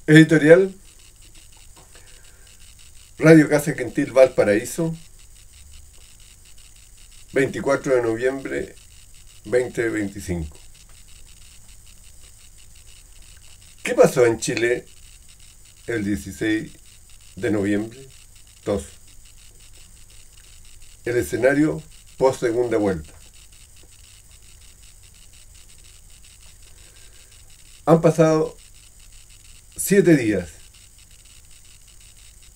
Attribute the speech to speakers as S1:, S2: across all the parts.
S1: Editorial Radio Casa Quintil Valparaíso, 24 de noviembre 2025. ¿Qué pasó en Chile el 16 de noviembre? 2. El escenario post segunda vuelta. Han pasado 7 días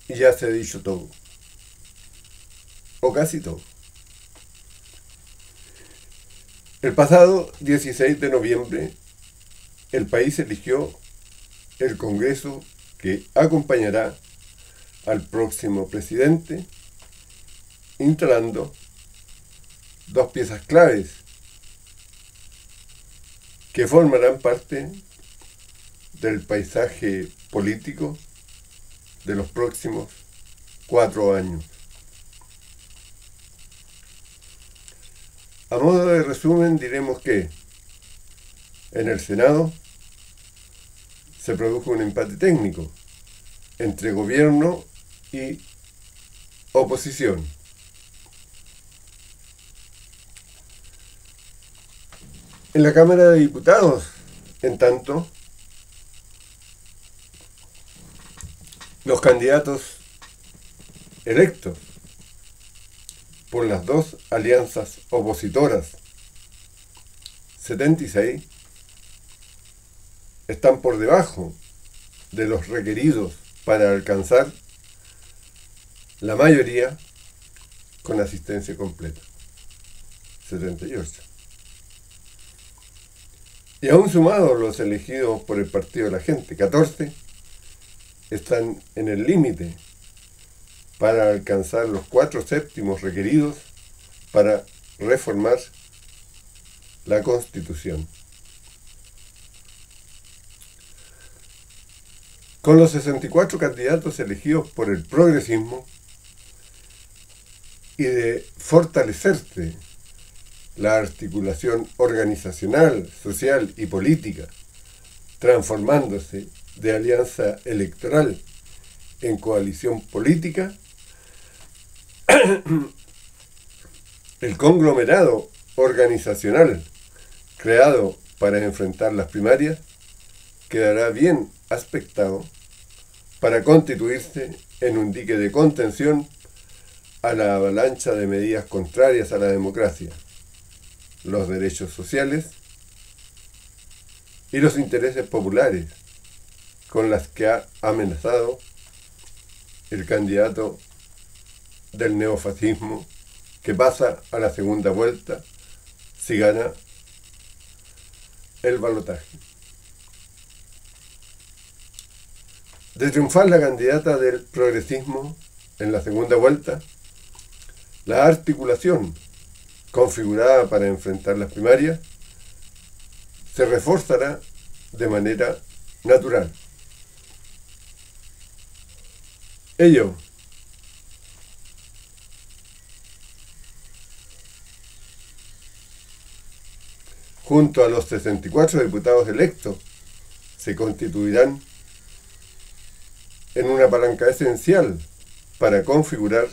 S1: y ya se ha dicho todo, o casi todo. El pasado 16 de noviembre, el país eligió el Congreso que acompañará al próximo presidente, instalando dos piezas claves que formarán parte del paisaje político de los próximos 4 años. A modo de resumen, diremos que en el Senado se produjo un empate técnico entre gobierno y oposición. En la Cámara de Diputados, en tanto, los candidatos electos por las dos alianzas opositoras, 76, están por debajo de los requeridos para alcanzar la mayoría con asistencia completa, 78. Y aún sumados los elegidos por el Partido de la Gente, 14, están en el límite para alcanzar los 4/7 requeridos para reformar la Constitución. Con los 64 candidatos elegidos por el progresismo y de fortalecerse la articulación organizacional, social y política, transformándose de alianza electoral en coalición política, el conglomerado organizacional creado para enfrentar las primarias quedará bien aspectado para constituirse en un dique de contención a la avalancha de medidas contrarias a la democracia, los derechos sociales y los intereses populares con las que ha amenazado el candidato del neofascismo que pasa a la segunda vuelta si gana el balotaje. De triunfar la candidata del progresismo en la segunda vuelta, la articulación configurada para enfrentar las primarias se reforzará de manera natural. Ello junto a los 64 diputados electos se constituirán en una palanca esencial para configurar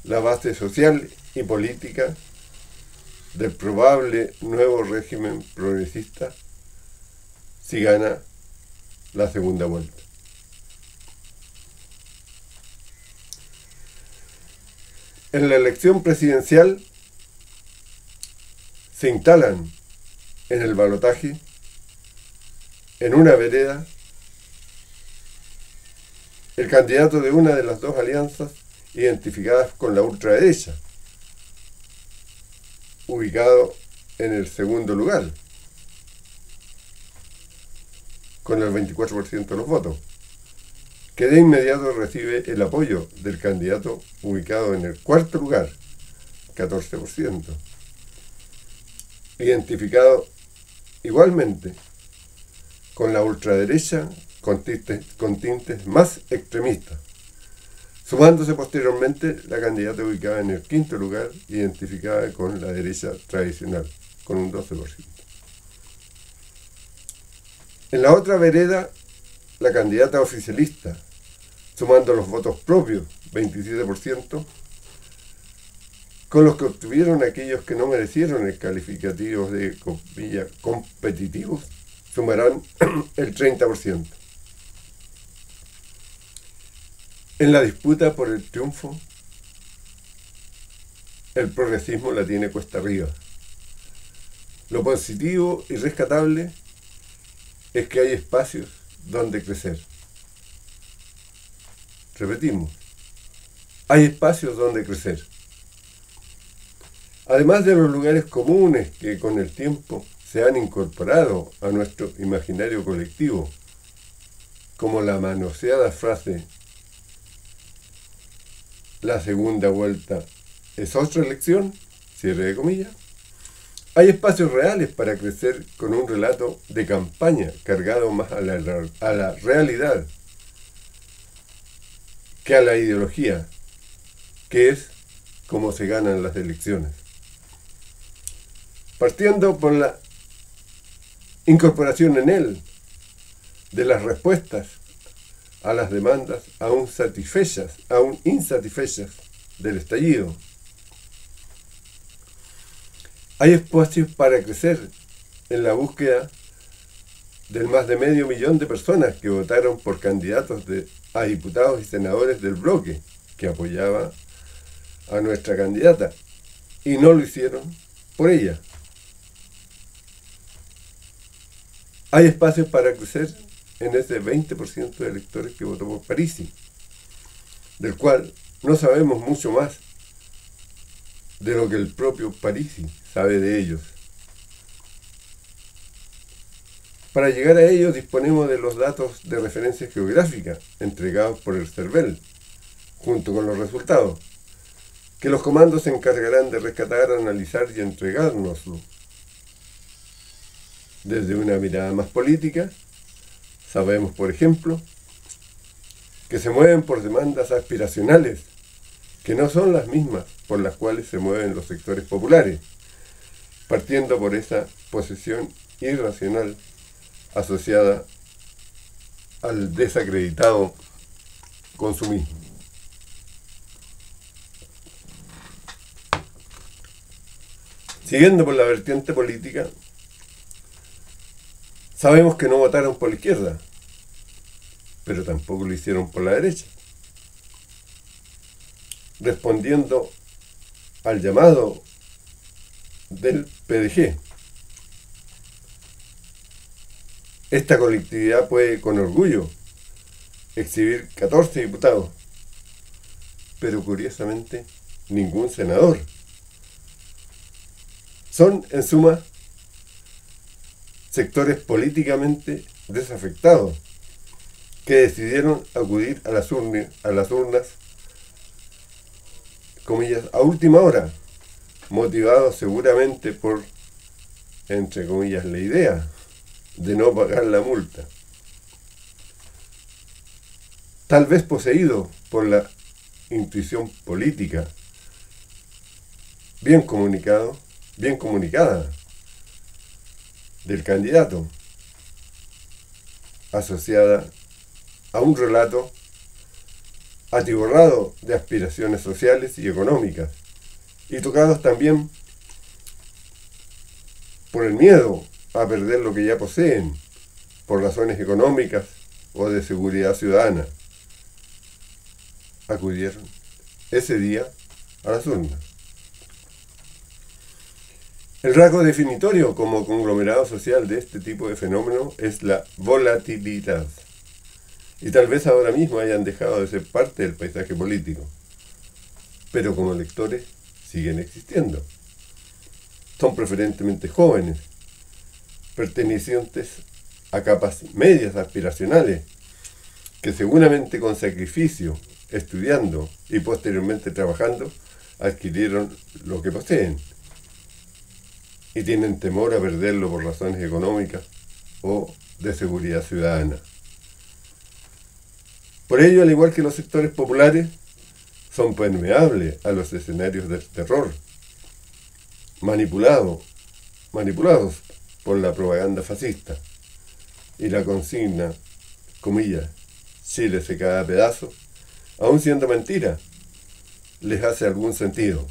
S1: la base social y política del probable nuevo régimen progresista si gana la segunda vuelta. En la elección presidencial se instalan en el balotaje, en una vereda, el candidato de una de las dos alianzas identificadas con la ultraderecha, ubicado en el segundo lugar, con el 24% de los votos, que de inmediato recibe el apoyo del candidato ubicado en el cuarto lugar, 14%, identificado igualmente con la ultraderecha con tintes más extremistas, sumándose posteriormente la candidata ubicada en el quinto lugar, identificada con la derecha tradicional, con un 12%. En la otra vereda, la candidata oficialista, sumando los votos propios, 27%, con los que obtuvieron aquellos que no merecieron el calificativo de comillas competitivos, sumarán el 30%. En la disputa por el triunfo, el progresismo la tiene cuesta arriba. Lo positivo y rescatable es que hay espacios donde crecer. Repetimos, hay espacios donde crecer. Además de los lugares comunes que con el tiempo se han incorporado a nuestro imaginario colectivo, como la manoseada frase "la segunda vuelta es otra elección", cierre de comillas, hay espacios reales para crecer con un relato de campaña cargado más a la realidad que a la ideología, que es como se ganan las elecciones. Partiendo por la incorporación en él de las respuestas a las demandas aún insatisfechas del estallido. Hay espacios para crecer en la búsqueda del más de 500.000 de personas que votaron por candidatos a diputados y senadores del bloque que apoyaba a nuestra candidata y no lo hicieron por ella. Hay espacios para crecer en ese 20% de electores que votó por Parisi, del cual no sabemos mucho más de lo que el propio Parisi sabe de ellos. Para llegar a ellos disponemos de los datos de referencia geográfica entregados por el CERVEL, junto con los resultados, que los comandos se encargarán de rescatar, analizar y entregárnoslo. Desde una mirada más política, sabemos, por ejemplo, que se mueven por demandas aspiracionales, que no son las mismas por las cuales se mueven los sectores populares, partiendo por esa posesión irracional asociada al desacreditado consumismo. Siguiendo por la vertiente política, sabemos que no votaron por la izquierda, pero tampoco lo hicieron por la derecha. Respondiendo al llamado del PDG, esta colectividad puede con orgullo exhibir 14 diputados, pero curiosamente ningún senador. Son, en suma, sectores políticamente desafectados que decidieron acudir a las urnas, comillas, a última hora, motivados seguramente por, entre comillas, la idea de no pagar la multa. Tal vez poseído por la intuición política bien comunicada del candidato, asociada a un relato atiborrado de aspiraciones sociales y económicas, y tocados también por el miedo a perder lo que ya poseen, por razones económicas o de seguridad ciudadana. Acudieron ese día a las urnas. El rasgo definitorio como conglomerado social de este tipo de fenómeno es la volatilidad. Y tal vez ahora mismo hayan dejado de ser parte del paisaje político, pero como lectores siguen existiendo. Son preferentemente jóvenes, pertenecientes a capas medias aspiracionales, que seguramente con sacrificio, estudiando y posteriormente trabajando, adquirieron lo que poseen y tienen temor a perderlo por razones económicas o de seguridad ciudadana. Por ello, al igual que los sectores populares, son permeables a los escenarios del terror, manipulados por la propaganda fascista y la consigna comillas, Chile se cae a pedazos, aun siendo mentira, les hace algún sentido.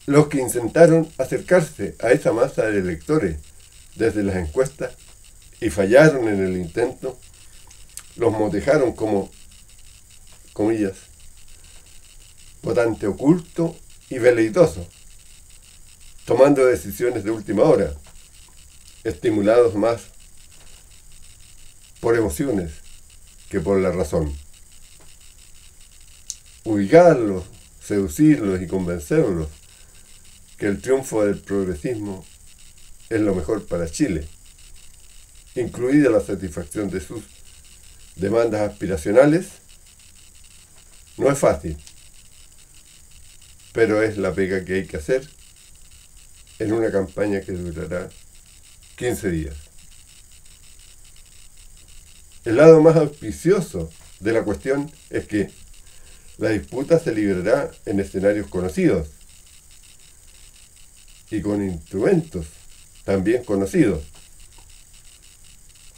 S1: Los que intentaron acercarse a esa masa de electores desde las encuestas y fallaron en el intento, los motejaron como, comillas, votante oculto y veleitoso, tomando decisiones de última hora, estimulados más por emociones que por la razón. Ubicarlos, seducirlos y convencerlos que el triunfo del progresismo es lo mejor para Chile, incluida la satisfacción de sus demandas aspiracionales, no es fácil, pero es la pega que hay que hacer en una campaña que durará 15 días. El lado más auspicioso de la cuestión es que la disputa se librará en escenarios conocidos y con instrumentos también conocidos.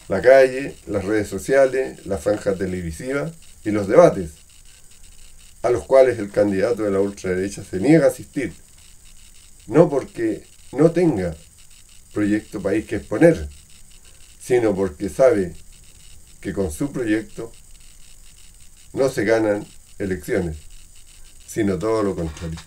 S1: La calle, las redes sociales, la franja televisiva y los debates, a los cuales el candidato de la ultraderecha se niega a asistir, no porque no tenga proyecto país que exponer, sino porque sabe que con su proyecto no se ganan elecciones, sino todo lo contrario.